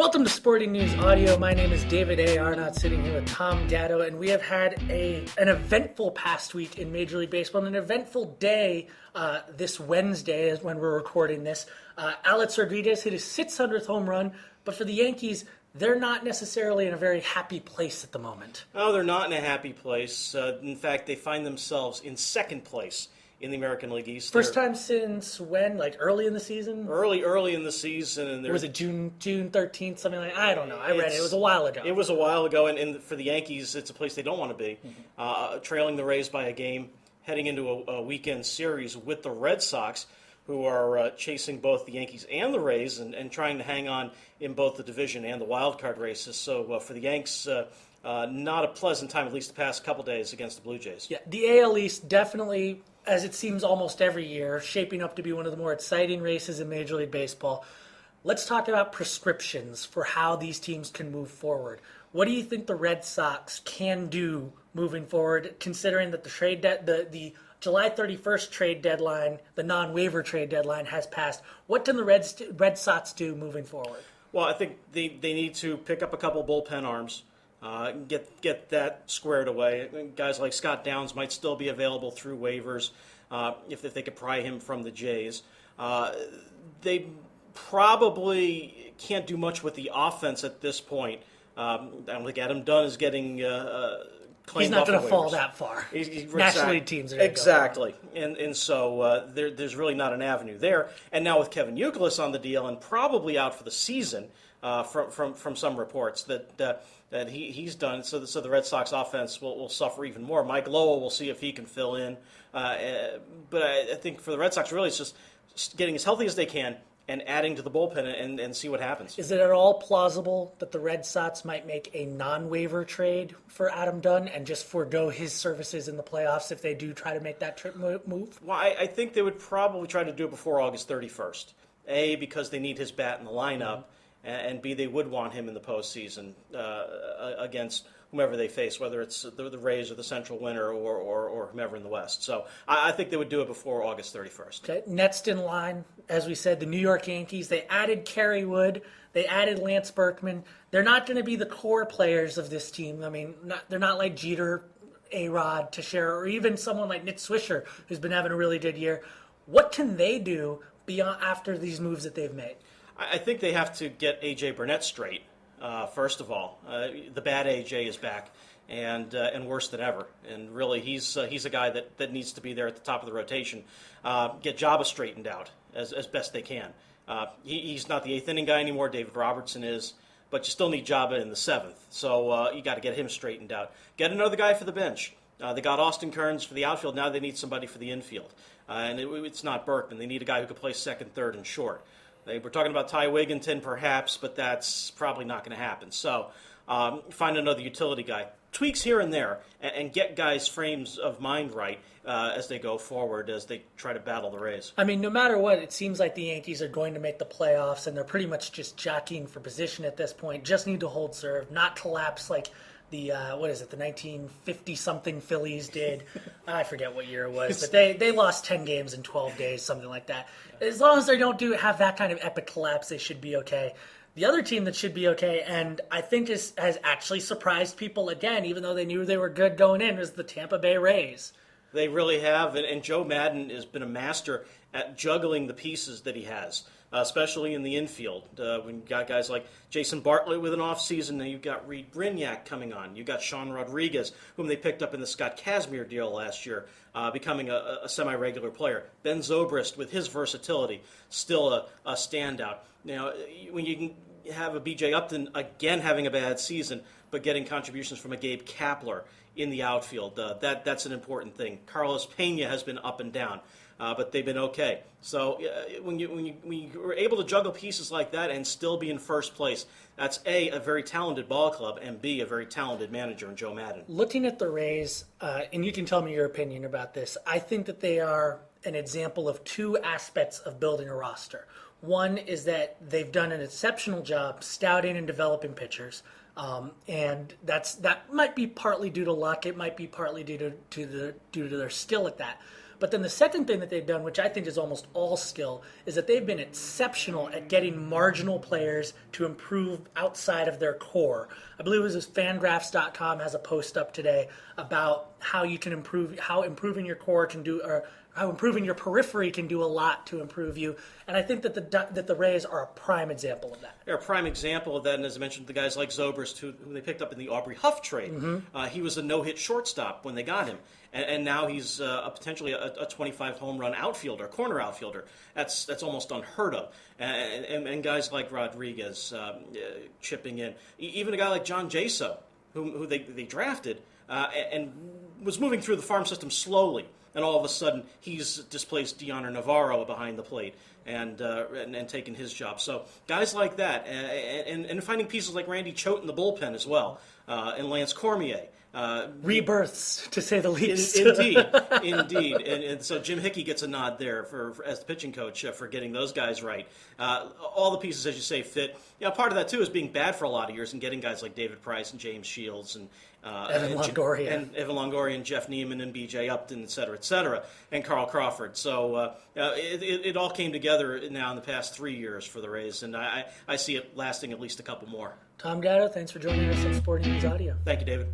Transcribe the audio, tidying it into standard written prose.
Welcome to Sporting News Audio. My name is David A. Arnott, sitting here with Tom Gatto, and we have had an eventful past week in Major League Baseball, and an eventful day this Wednesday is when we're recording this. Alex Rodriguez hit his 600th home run, but for the Yankees, they're not necessarily in a very happy place at the moment. No, they're not in a happy place. In fact, they find themselves in second place in the American League East. First time since when? Like early in the season? Early in the season. And was it June 13th, something like that? I don't know. I read it. It was a while ago. It was a while ago, and for the Yankees, it's a place they don't want to be. Trailing the Rays by a game, heading into a weekend series with the Red Sox, who are chasing both the Yankees and the Rays and trying to hang on in both the division and the wild card races. So for the Yanks, not a pleasant time, at least the past couple days, against the Blue Jays. Yeah, the AL East definitely, as it seems almost every year, shaping up to be one of the more exciting races in Major League Baseball. Let's talk about prescriptions for how these teams can move forward. What do you think the Red Sox can do moving forward, considering that the July 31st trade deadline, the non-waiver trade deadline, has passed? What can the Red Sox do moving forward? Well, I think they need to pick up a couple bullpen arms, get that squared away. Guys like Scott Downs might still be available through waivers if they could pry him from the Jays. They probably can't do much with the offense at this point. I don't think Adam Dunn is getting He's not going to fall that far. National League teams are going to exactly, and so there's really not an avenue there. And now with Kevin Youkilis on the deal and probably out for the season, from some reports that he's done, so the Red Sox offense will suffer even more. Mike Lowell, we'll see if he can fill in, but I think for the Red Sox, really, it's just getting as healthy as they can and adding to the bullpen and see what happens. Is it at all plausible that the Red Sox might make a non-waiver trade for Adam Dunn and just forego his services in the playoffs if they do try to make that trip move? Well, I think they would probably try to do it before August 31st. A, because they need his bat in the lineup, and B, they would want him in the postseason against whomever they face, whether it's the Rays or the Central winner or whomever in the West. So I think they would do it before August 31st. Okay. Next in line, as we said, the New York Yankees. They added Kerry Wood. They added Lance Berkman. They're not going to be the core players of this team. I mean, they're not like Jeter, A-Rod, Teixeira, or even someone like Nick Swisher, who's been having a really good year. What can they do beyond after these moves that they've made? I think they have to get A.J. Burnett straight. First of all, the bad A.J. is back and worse than ever. And really, he's a guy that needs to be there at the top of the rotation. Get Jabba straightened out as best they can. He's not the eighth inning guy anymore. David Robertson is, but you still need Jabba in the seventh. So you got to get him straightened out. Get another guy for the bench. They got Austin Kearns for the outfield. Now they need somebody for the infield. And it's not Berkman. They need a guy who can play second, third, and short. They were talking about Ty Wigginton perhaps, but that's probably not going to happen. So find another utility guy. Tweaks here and there, and get guys' frames of mind right as they go forward, as they try to battle the Rays. I mean, no matter what, it seems like the Yankees are going to make the playoffs, and they're pretty much just jockeying for position at this point. Just need to hold serve, not collapse like the 1950-something Phillies did. I forget what year it was, but they lost 10 games in 12 days, something like that. As long as they don't have that kind of epic collapse, they should be okay. The other team that should be okay, and I think has actually surprised people again, even though they knew they were good going in, was the Tampa Bay Rays. They really have, and Joe Madden has been a master at juggling the pieces that he has, especially in the infield. When you've got guys like Jason Bartlett with an offseason, now you've got Reed Brignac coming on. You've got Sean Rodriguez, whom they picked up in the Scott Kazmir deal last year, becoming a semi-regular player. Ben Zobrist, with his versatility, still a standout. Now, when you can have a B.J. Upton, again, having a bad season, but getting contributions from a Gabe Kapler in the outfield, that's an important thing. Carlos Pena has been up and down, but they've been okay. So when you are able to juggle pieces like that and still be in first place, that's A, a very talented ball club, and B, a very talented manager in Joe Madden. Looking at the Rays, and you can tell me your opinion about this, I think that they are an example of two aspects of building a roster. One is that they've done an exceptional job scouting and developing pitchers, and that might be partly due to luck. It might be partly due to their skill at that. But then the second thing that they've done, which I think is almost all skill, is that they've been exceptional at getting marginal players to improve outside of their core. I believe it was Fangraphs.com has a post up today about how you can improve, how improving your core can do, or how improving your periphery can do a lot to improve you. And I think that the Rays are a prime example of that. They're a prime example of that, and as I mentioned, the guys like Zobrist, who they picked up in the Aubrey Huff trade. He was a no-hit shortstop when they got him, and now he's potentially a 25 home run outfielder, corner outfielder. That's almost unheard of. And guys like Rodriguez chipping in, even a guy like John Jaso, who they drafted and was moving through the farm system slowly. And all of a sudden, he's displaced Deoner Navarro behind the plate and taken his job. So guys like that, and finding pieces like Randy Choate in the bullpen as well, and Lance Cormier. Rebirths, to say the least. Indeed. And so Jim Hickey gets a nod there for as the pitching coach for getting those guys right. All the pieces, as you say, fit. Part of that, too, is being bad for a lot of years and getting guys like David Price and James Shields and Evan Longoria and Jeff Neiman and B.J. Upton, et cetera, and Carl Crawford. So it all came together now in the past 3 years for the Rays, and I see it lasting at least a couple more. Tom Gatto, thanks for joining us on Sporting News Audio. Thank you, David.